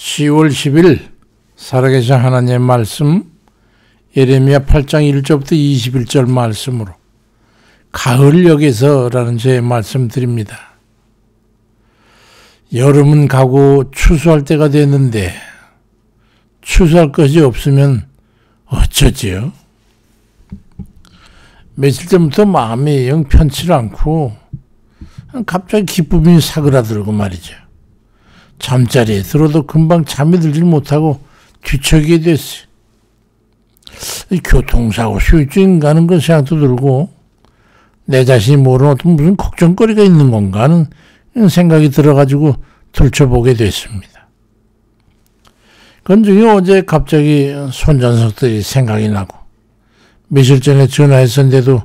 10월 10일 살아계신 하나님의 말씀 예레미야 8장 1절부터 21절 말씀으로 가을역에서라는 제 말씀 드립니다. 여름은 가고 추수할 때가 됐는데 추수할 것이 없으면 어쩌지요? 며칠 전부터 마음이 영 편치 않고 갑자기 기쁨이 사그라들고 말이죠. 잠자리에 들어도 금방 잠이 들질 못하고 뒤척이게 됐어요. 교통사고 후유증 가는 그 생각도 들고 내 자신이 모르는 어떤 무슨 걱정거리가 있는 건가 하는 생각이 들어가지고 들춰보게 됐습니다. 그중에 어제 갑자기 손자녀석들이 생각이 나고 며칠 전에 전화했었는데도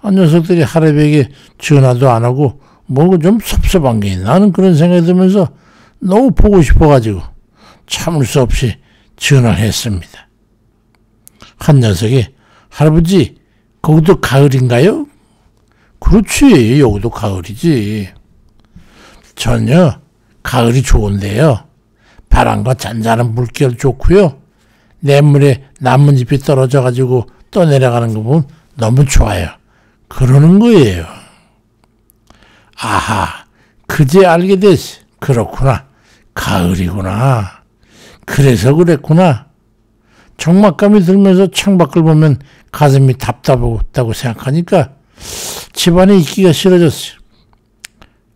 녀석들이 하루에게 전화도 안 하고 뭐 좀 섭섭한 게 있나 하는 그런 생각이 들면서 너무 보고 싶어가지고 참을 수 없이 전화를 했습니다. 한 녀석이 할아버지 거기도 가을인가요? 그렇지 여기도 가을이지. 전혀 가을이 좋은데요. 바람과 잔잔한 물결 좋고요. 냇물에 나뭇잎이 떨어져가지고 떠내려가는 거 보면 너무 좋아요. 그러는 거예요. 아하 그제 알게 됐어. 그렇구나. 가을이구나. 그래서 그랬구나. 적막감이 들면서 창밖을 보면 가슴이 답답하다고 생각하니까 집안에 있기가 싫어졌어요.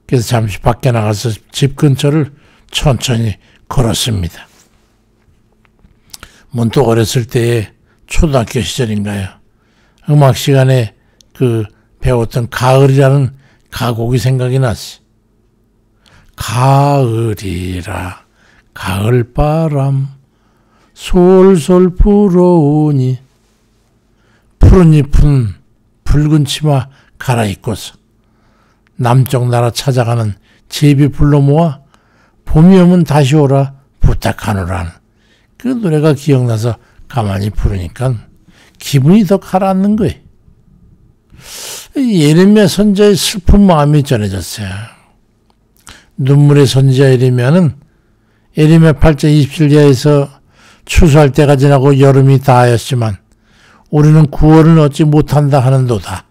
그래서 잠시 밖에 나가서 집 근처를 천천히 걸었습니다. 문득 어렸을 때의 초등학교 시절인가요? 음악 시간에 배웠던 가을이라는 가곡이 생각이 났어요. 가을이라 가을바람 솔솔 불어오니 푸른 잎은 붉은 치마 갈아입고서 남쪽 나라 찾아가는 제비 불러 모아 봄이 오면 다시 오라 부탁하노라는 그 노래가 기억나서 가만히 부르니까 기분이 더 가라앉는 거예요. 예레미야 선지자의 슬픈 마음이 전해졌어요. 눈물의 선지자 예레미야는 예레미야 8장 27절에서 추수할 때가 지나고 여름이 다하였지만 우리는 구원을 얻지 못한다 하는도다.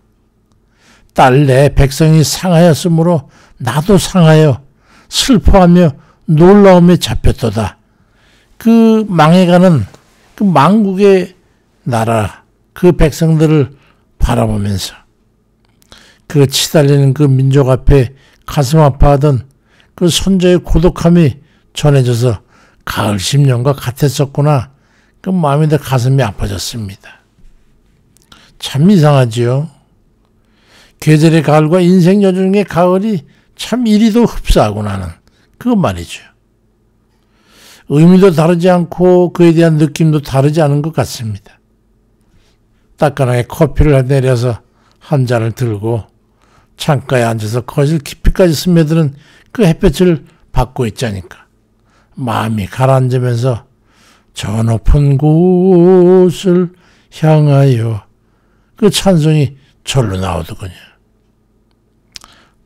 딸 내 백성이 상하였으므로 나도 상하여 슬퍼하며 놀라움에 잡혔도다. 그 망해가는 그 망국의 나라 그 백성들을 바라보면서 그 치달리는 그 민족 앞에 가슴 아파하던 그 선자의 고독함이 전해져서 가을 심령과 같았었구나. 그 마음이 더 가슴이 아파졌습니다. 참 이상하지요. 계절의 가을과 인생 여정의 가을이 참 이리도 흡사하구나 하는 그 말이죠. 의미도 다르지 않고 그에 대한 느낌도 다르지 않은 것 같습니다. 따끈하게 커피를 내려서 한 잔을 들고 창가에 앉아서 거실 깊이까지 스며드는 그 햇볕을 받고 있자니까 마음이 가라앉으면서 저 높은 곳을 향하여 그 찬송이 절로 나오더군요.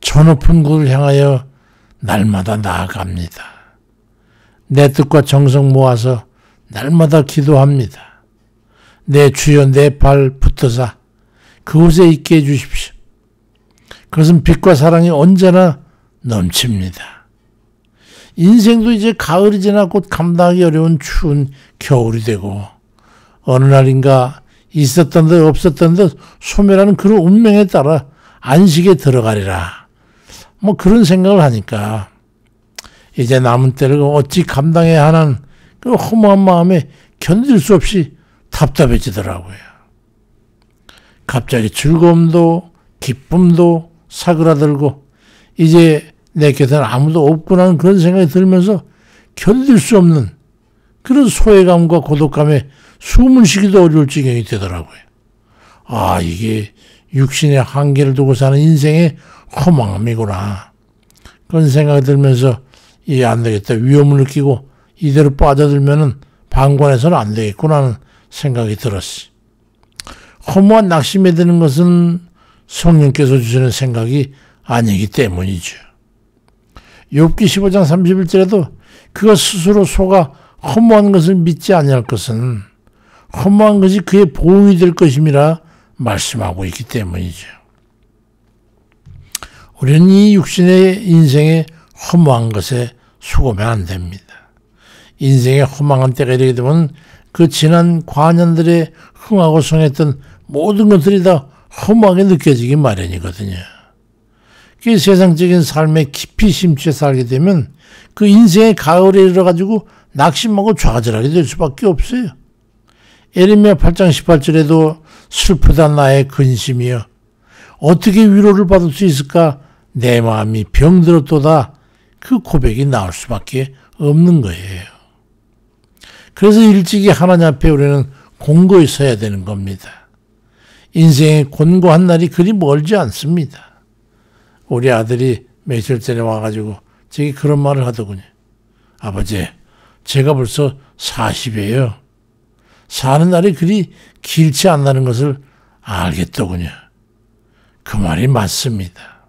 저 높은 곳을 향하여 날마다 나아갑니다. 내 뜻과 정성 모아서 날마다 기도합니다. 내 주여 내 발 붙어서 그곳에 있게 해주십시오. 그것은 빛과 사랑이 언제나 넘칩니다. 인생도 이제 가을이 지나 곧 감당하기 어려운 추운 겨울이 되고 어느 날인가 있었던 듯 없었던 듯 소멸하는 그런 운명에 따라 안식에 들어가리라. 뭐 그런 생각을 하니까 이제 남은 때를 어찌 감당해야 하는 그 허무한 마음에 견딜 수 없이 답답해지더라고요. 갑자기 즐거움도 기쁨도 사그라들고 이제 내 곁에는 아무도 없구나 하는 그런 생각이 들면서 견딜 수 없는 그런 소외감과 고독감에 숨을 쉬기도 어려울 지경이 되더라고요. 아 이게 육신의 한계를 두고 사는 인생의 허망함이구나. 그런 생각이 들면서 이게 안 되겠다. 위험을 느끼고 이대로 빠져들면은 방관해서는 안 되겠구나 하는 생각이 들었어요. 허무한 낙심에 드는 것은 성령께서 주시는 생각이 아니기 때문이죠. 욥기 15장 31절에도 그가 스스로 속아 허무한 것을 믿지 아니할 것은 허무한 것이 그의 보응이 될 것임이라 말씀하고 있기 때문이죠. 우리는 이 육신의 인생의 허무한 것에 속으면 안 됩니다. 인생의 허망한 때가 이르게 되면 그 지난 과년들의 흥하고 성했던 모든 것들이 다 허무하게 느껴지기 마련이거든요. 그 세상적인 삶에 깊이 심취해 살게 되면 그 인생의 가을에 이르러가지고 낙심하고 좌절하게 될 수밖에 없어요. 예레미야 8장 18절에도 슬프다 나의 근심이여 어떻게 위로를 받을 수 있을까 내 마음이 병들었도다 그 고백이 나올 수밖에 없는 거예요. 그래서 일찍이 하나님 앞에 우리는 공고히 서야 되는 겁니다. 인생의 곤고한 날이 그리 멀지 않습니다. 우리 아들이 며칠 전에 와가지고 제게 그런 말을 하더군요. 아버지, 제가 벌써 40이에요. 사는 날이 그리 길지 않다는 것을 알겠더군요. 그 말이 맞습니다.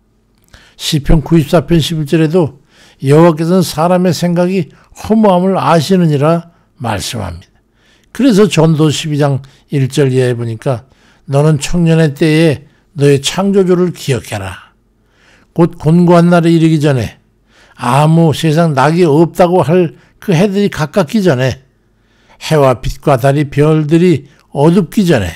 시편 94편 11절에도 여호와께서는 사람의 생각이 허무함을 아시느니라 말씀합니다. 그래서 전도 12장 1절 이하에 보니까 너는 청년의 때에 너의 창조주를 기억해라. 곧 곤고한 날에 이르기 전에 아무 세상 낙이 없다고 할 그 해들이 가깝기 전에 해와 빛과 달이 별들이 어둡기 전에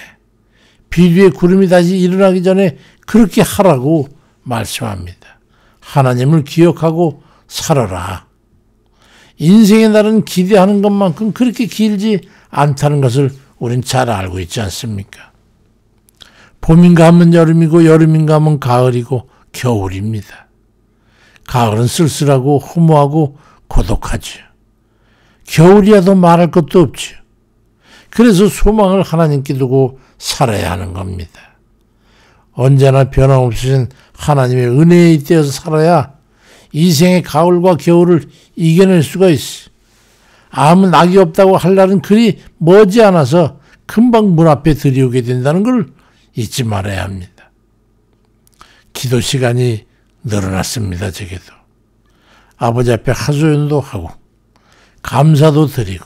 비 위에 구름이 다시 일어나기 전에 그렇게 하라고 말씀합니다. 하나님을 기억하고 살아라. 인생의 날은 기대하는 것만큼 그렇게 길지 않다는 것을 우린 잘 알고 있지 않습니까? 봄인가 하면 여름이고 여름인가 하면 가을이고 겨울입니다. 가을은 쓸쓸하고 허무하고 고독하죠. 겨울이야도 말할 것도 없죠. 그래서 소망을 하나님께 두고 살아야 하는 겁니다. 언제나 변함없으신 하나님의 은혜에 잇대어서 살아야 이생의 가을과 겨울을 이겨낼 수가 있어. 아무 낙이 없다고 할 날은 그리 머지않아서 금방 문 앞에 들이오게 된다는 걸 잊지 말아야 합니다. 기도 시간이 늘어났습니다. 제게도. 아버지 앞에 하소연도 하고 감사도 드리고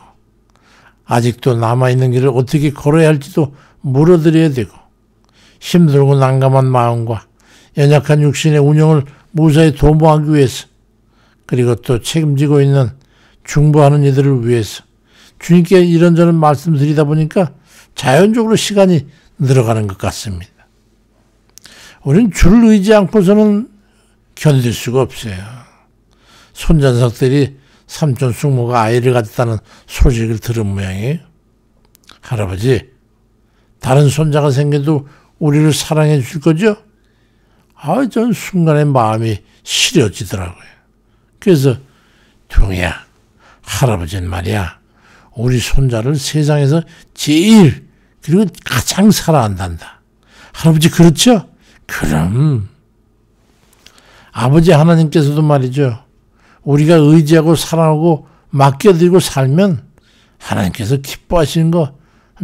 아직도 남아있는 길을 어떻게 걸어야 할지도 물어드려야 되고 힘들고 난감한 마음과 연약한 육신의 운영을 무사히 도모하기 위해서 그리고 또 책임지고 있는 중보하는 이들을 위해서 주님께 이런저런 말씀드리다 보니까 자연적으로 시간이 늘어가는 것 같습니다. 우리는 주를 의지 않고서는 견딜 수가 없어요. 손자석들이 삼촌 숙모가 아이를 갖다는 소식을 들은 모양이에요. 할아버지, 다른 손자가 생겨도 우리를 사랑해 줄 거죠? 전 순간에 마음이 시려지더라고요. 그래서 동이야, 할아버지는 말이야, 우리 손자를 세상에서 제일 그리고 가장 사랑한단다. 할아버지 그렇죠? 그럼 아버지 하나님께서도 말이죠. 우리가 의지하고 사랑하고 맡겨드리고 살면 하나님께서 기뻐하시는 거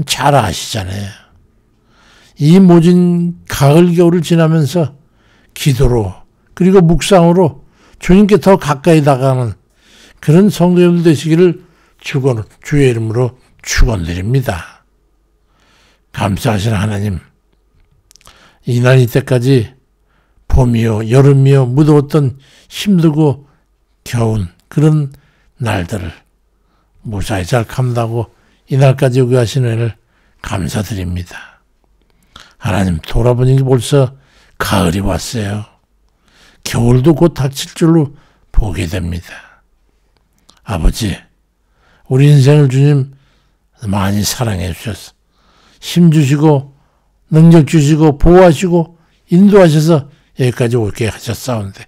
잘 아시잖아요. 이 모진 가을 겨울을 지나면서 기도로 그리고 묵상으로 주님께 더 가까이 다가가는 그런 성도 여러분 되시기를 주의 이름으로 축원드립니다. 감사하신 하나님, 이날 이때까지 봄이요 여름이요 무더웠던 힘들고 겨운 그런 날들을 무사히 잘 감당하고 이날까지 오게 하신 은혜를 감사드립니다. 하나님, 돌아보니 벌써 가을이 왔어요. 겨울도 곧 닥칠 줄로 보게 됩니다. 아버지, 우리 인생을 주님 많이 사랑해 주셔서 힘 주시고 능력 주시고 보호하시고 인도하셔서 여기까지 오게 하셨사온데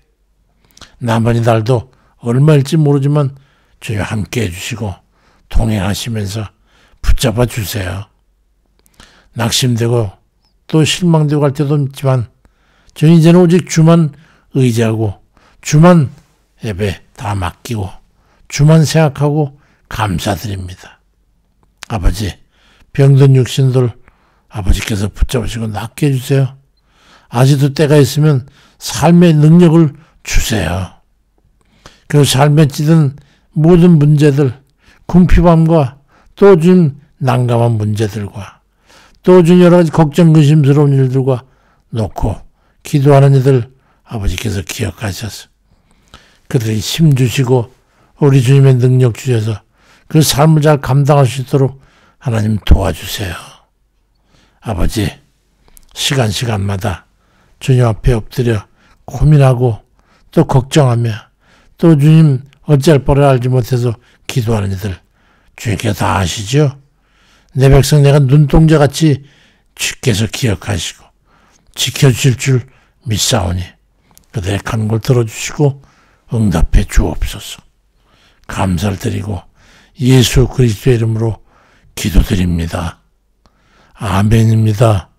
남은 날도 얼마일지 모르지만 주님 함께 해주시고 동행하시면서 붙잡아 주세요. 낙심되고 또 실망되고 할 때도 있지만 저는 이제는 오직 주만 의지하고 주만 예배 다 맡기고 주만 생각하고 감사드립니다. 아버지, 병든 육신들 아버지께서 붙잡으시고 낫게 해주세요. 아직도 때가 있으면 삶의 능력을 주세요. 그리고 삶에 찌든 모든 문제들, 궁핍함과 또 주님 난감한 문제들과 또 주님 여러 가지 걱정 근심스러운 일들과 놓고 기도하는 이들 아버지께서 기억하셔서 그들이 힘 주시고 우리 주님의 능력 주셔서 그 삶을 잘 감당할 수 있도록 하나님 도와주세요. 아버지, 시간마다 주님 앞에 엎드려 고민하고 또 걱정하며 또 주님 어찌할 바를 알지 못해서 기도하는 이들 주님께서 다 아시죠? 내 백성 내가 눈동자같이 주께서 기억하시고 지켜주실 줄 믿사오니 그들의 간구를 들어주시고 응답해 주옵소서. 감사를 드리고 예수 그리스도의 이름으로 기도드립니다. 아멘입니다.